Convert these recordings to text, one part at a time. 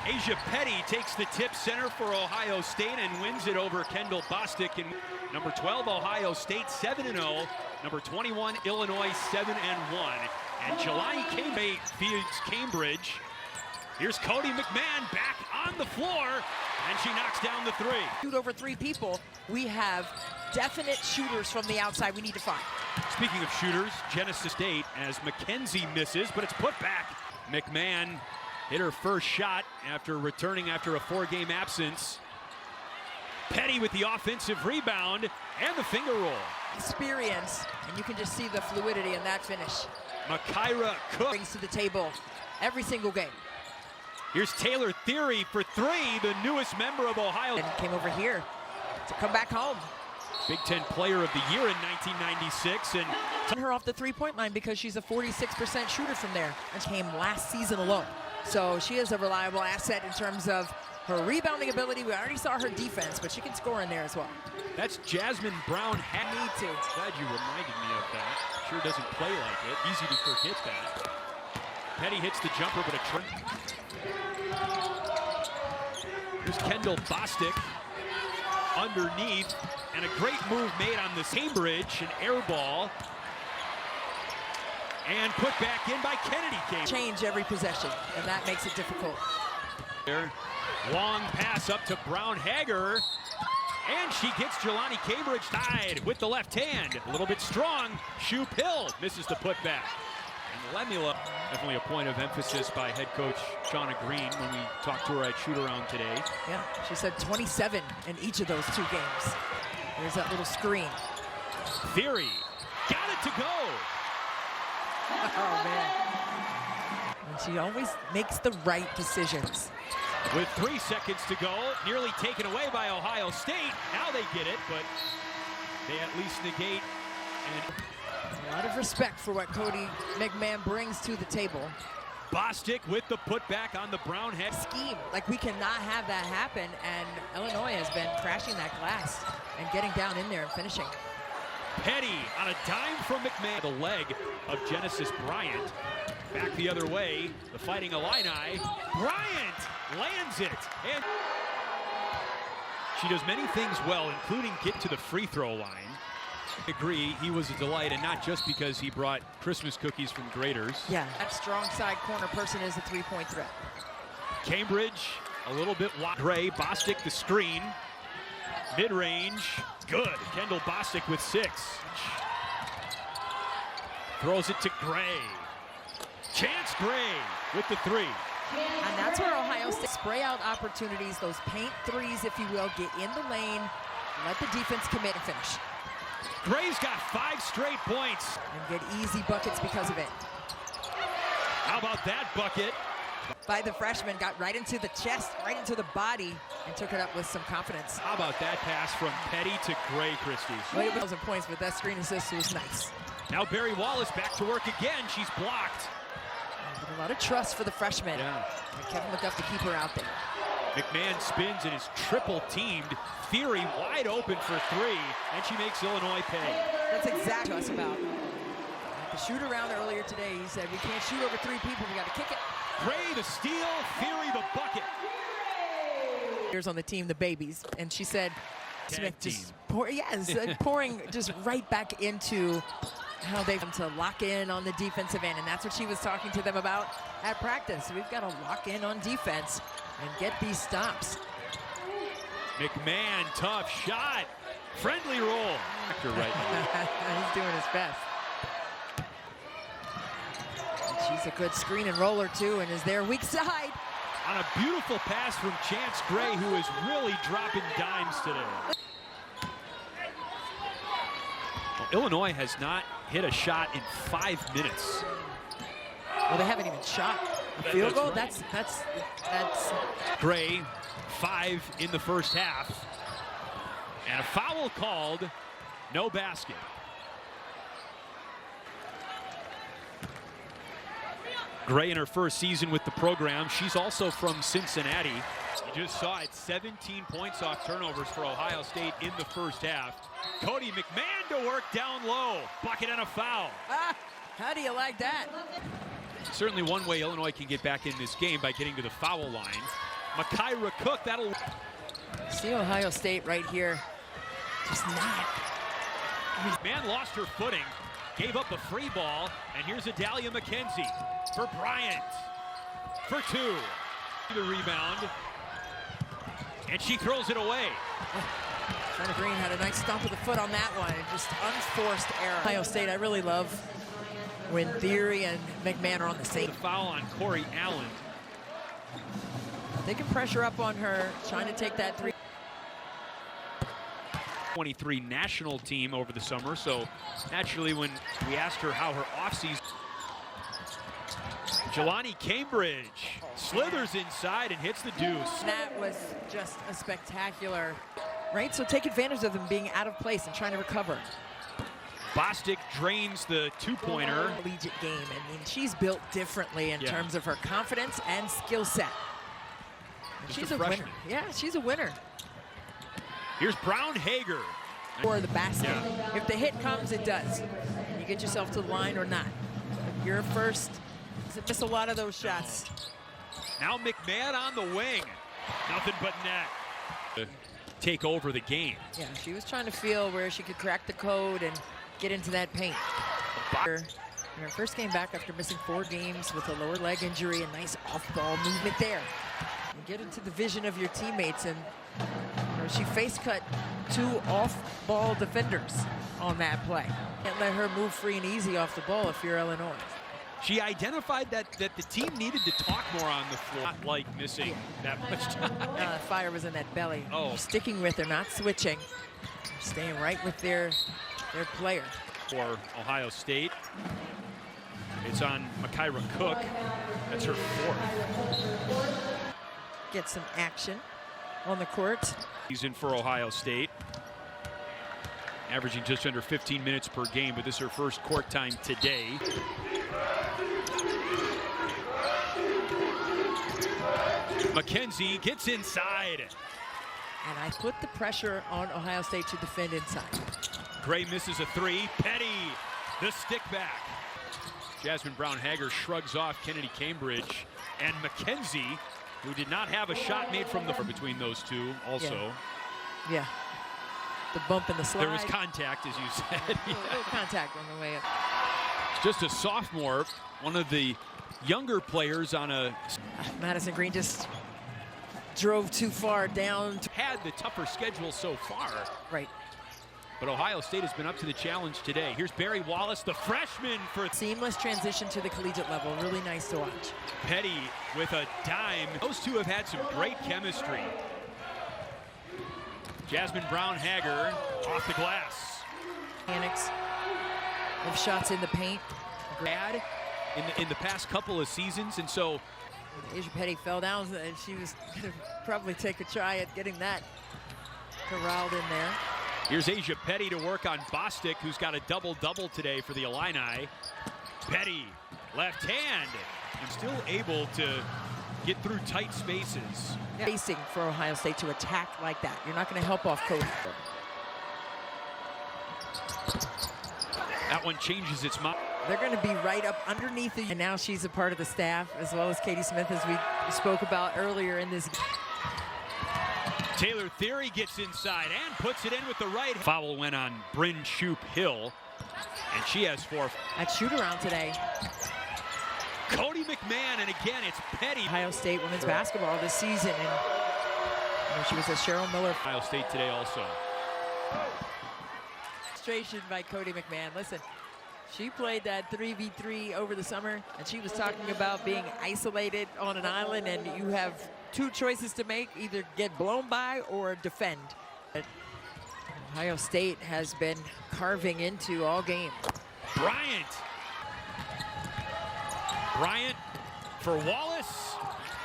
Asia Petty takes the tip center for Ohio State and wins it over Kendall Bostic. And number 12, Ohio State 7-0. Number 21, Illinois 7-1. And Jelani Cambridge feeds Cambridge. Here's Cody McMahon back on the floor, and she knocks down the three. Shoot over three people. We have definite shooters from the outside we need to find. Speaking of shooters, Genesee State as Mackenzie misses, but it's put back. McMahon hit her first shot after returning after a 4-game absence. Petty with the offensive rebound and the finger roll. Experience, and you can just see the fluidity in that finish. Makira Cook brings to the table every single game. Here's Taylor Theory for three, the newest member of Ohio. And came over here to come back home. Big Ten Player of the Year in 1996. And turn her off the three-point line because she's a 46% shooter from there. And came last season alone. So she is a reliable asset in terms of her rebounding ability. We already saw her defense, but she can score in there as well. That's Jasmine Brown. Need to. Glad you reminded me of that. Sure doesn't play like it. Easy to forget that. Petty hits the jumper, but a trick. Here's Kendall Bostic underneath, and a great move made on this Cambridge, an air ball, and put back in by Kennedy Cambridge. Change every possession, and that makes it difficult. There, long pass up to Brown Hager, and she gets Jelani Cambridge tied with the left hand. A little bit strong. Shoe Pill misses the putback. And Lemula, definitely a point of emphasis by head coach Shauna Green when we talked to her at shoot-around today. Yeah, she said 27 in each of those 2 games. There's that little screen. Theory, got it to go. Oh, man. And she always makes the right decisions. With 3 seconds to go, nearly taken away by Ohio State. Now they get it, but they at least negate. And a lot of respect for what Cody McMahon brings to the table. Bostic with the putback on the Brown head. Scheme, like we cannot have that happen, and Illinois has been crashing that glass and getting down in there and finishing. Petty on a dime from McMahon. The leg of Genesis Bryant. Back the other way, the Fighting Illini. Bryant lands it. And she does many things well, including get to the free throw line. I agree, he was a delight, and not just because he brought Christmas cookies from Graders. Yeah, that strong side corner person is a three-point threat. Cambridge, a little bit wide. Gray, Bostic the screen. Mid-range, good. Kendall Bostic with 6. Throws it to Gray. Chance Gray with the 3. And that's where Ohio State spray out opportunities, those paint threes, if you will, get in the lane, let the defense commit and finish. Gray's got 5 straight points. And get easy buckets because of it. How about that bucket? By the freshman, got right into the chest, right into the body, and took it up with some confidence. How about that pass from Petty to Gray, Christie? Well, 1,000 points, but that screen assist was nice. Now Barry Wallace back to work again. She's blocked. A lot of trust for the freshman. Yeah. And Kevin McGuff to keep her out there. McMahon spins and is triple teamed. Theory wide open for 3, and she makes Illinois pay. That's exactly what us about. The shoot around earlier today, he said, we can't shoot over 3 people, we got to kick it. Gray the steal, Theory the bucket. Here's on the team, the babies, and she said, Smith team. just pouring just right back into how they've come to lock in on the defensive end, and that's what she was talking to them about at practice. We've got to lock in on defense and get these stops. McMahon, tough shot. Friendly roll. Right now. He's doing his best. And she's a good screen and roller too, and is there weak side. On a beautiful pass from Chance Gray, who is really dropping dimes today. Well, Illinois has not hit a shot in 5 minutes. Well, they haven't even shot a field goal. Right. That's Gray, 5 in the first half. And a foul called, no basket. Gray in her first season with the program. She's also from Cincinnati. You just saw it, 17 points off turnovers for Ohio State in the first half. Cody McMahon to work down low. Bucket and a foul. How do you like that? Certainly one way Illinois can get back in this game by getting to the foul line. Makira Cook, that'll... See Ohio State right here. Just not. Man lost her footing, gave up the free ball, and here's Adalia McKenzie for Bryant for two. The rebound, and she throws it away. Jenna Green had a nice stomp of the foot on that one. Just unforced error. Ohio State, I really love when Theory and McMahon are on the same. The foul on Corey Allen. They can pressure up on her, trying to take that three. 23 national team over the summer, so naturally when we asked her how her offseason. Jelani Cambridge slithers inside and hits the deuce. That was just a spectacular, right? So take advantage of them being out of place and trying to recover. Bostic drains the two-pointer. Collegiate game. I mean, she's built differently in terms of her confidence and skill set. She's a winner. Yeah, she's a winner. Here's Brown Hager. Or the basket. Yeah. If the hit comes, it does. You get yourself to the line or not. You're first. Miss a lot of those shots. Now McMahon on the wing. Nothing but net. To take over the game. Yeah, she was trying to feel where she could crack the code and get into that paint. In her first game back after missing 4 games with a lower leg injury, a nice off-ball movement there. You get into the vision of your teammates, and she face cut 2 off-ball defenders on that play. Can't let her move free and easy off the ball if you're Illinois. She identified that the team needed to talk more on the floor. Not like missing that much time. The fire was in that belly. Oh. Sticking with her, not switching. Staying right with their player. For Ohio State, it's on Makira Cook. That's her 4th. Get some action on the court. He's in for Ohio State. Averaging just under 15 minutes per game, but this is her first court time today. McKenzie gets inside. And I put the pressure on Ohio State to defend inside. Gray misses a 3. Petty, the stick back. Jasmine Brown Hager shrugs off Kennedy Cambridge. And McKenzie, who did not have a shot made from the floor between those two also. Yeah. The bump and the slide. There was contact, as you said. A little contact on the way up. Just a sophomore, one of the younger players on a... Madison Green just drove too far down. Had the tougher schedule so far. Right. But Ohio State has been up to the challenge today. Here's Barry Wallace, the freshman for... Seamless transition to the collegiate level. Really nice to watch. Petty with a dime. Those two have had some great chemistry. Jasmine Brown Hager off the glass. Mechanics of shots in the paint. Bad in the past couple of seasons, and so Asia Petty fell down, and she was going to probably take a try at getting that corralled in there. Here's Asia Petty to work on Bostic, who's got a double-double today for the Illini. Petty, left hand, and still able to get through tight spaces. Facing for Ohio State to attack like that. You're not going to help off Cody. That one changes its mind. They're going to be right up underneath the, and now she's a part of the staff, as well as Katie Smith, as we spoke about earlier in this. Taylor Theory gets inside and puts it in with the right. Foul went on Bryn Shoop Hill, and she has 4. At shoot-around today. Cody McMahon, and again, it's Petty. Ohio State women's basketball this season, and she was a Cheryl Miller. Ohio State today also. Illustration by Cody McMahon. Listen, she played that 3v3 over the summer, and she was talking about being isolated on an island, and you have 2 choices to make, either get blown by or defend. Ohio State has been carving into all game. Bryant for Wallace,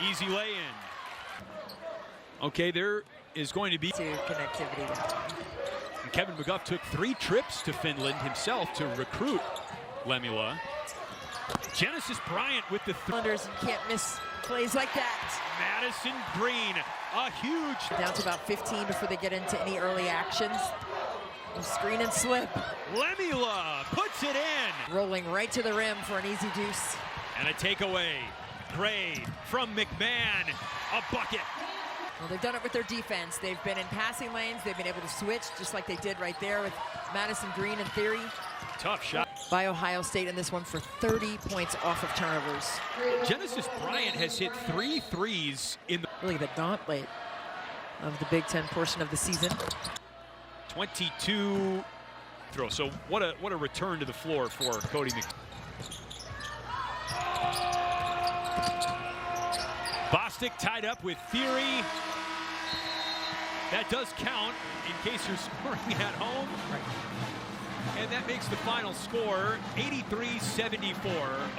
easy lay-in. Okay, there is going to be connectivity. And Kevin McGuff took 3 trips to Finland himself to recruit Lemula. Genesis Bryant with the Thunders can't miss plays like that. Madison Green, a huge... Down to about 15 before they get into any early actions. Screen and slip. Lemula puts it in. Rolling right to the rim for an easy deuce. And a takeaway. Gray from McMahon, a bucket. Well, they've done it with their defense. They've been in passing lanes. They've been able to switch just like they did right there with Madison Green in theory. Tough shot. By Ohio State in this one for 30 points off of turnovers. Genesis Bryant has hit 3 threes in the Really the gauntlet of the Big Ten portion of the season. 22 throw. So what a return to the floor for Cody McMahon. Bostic tied up with Theory. That does count in case you're scoring at home. Right. And that makes the final score 83-74.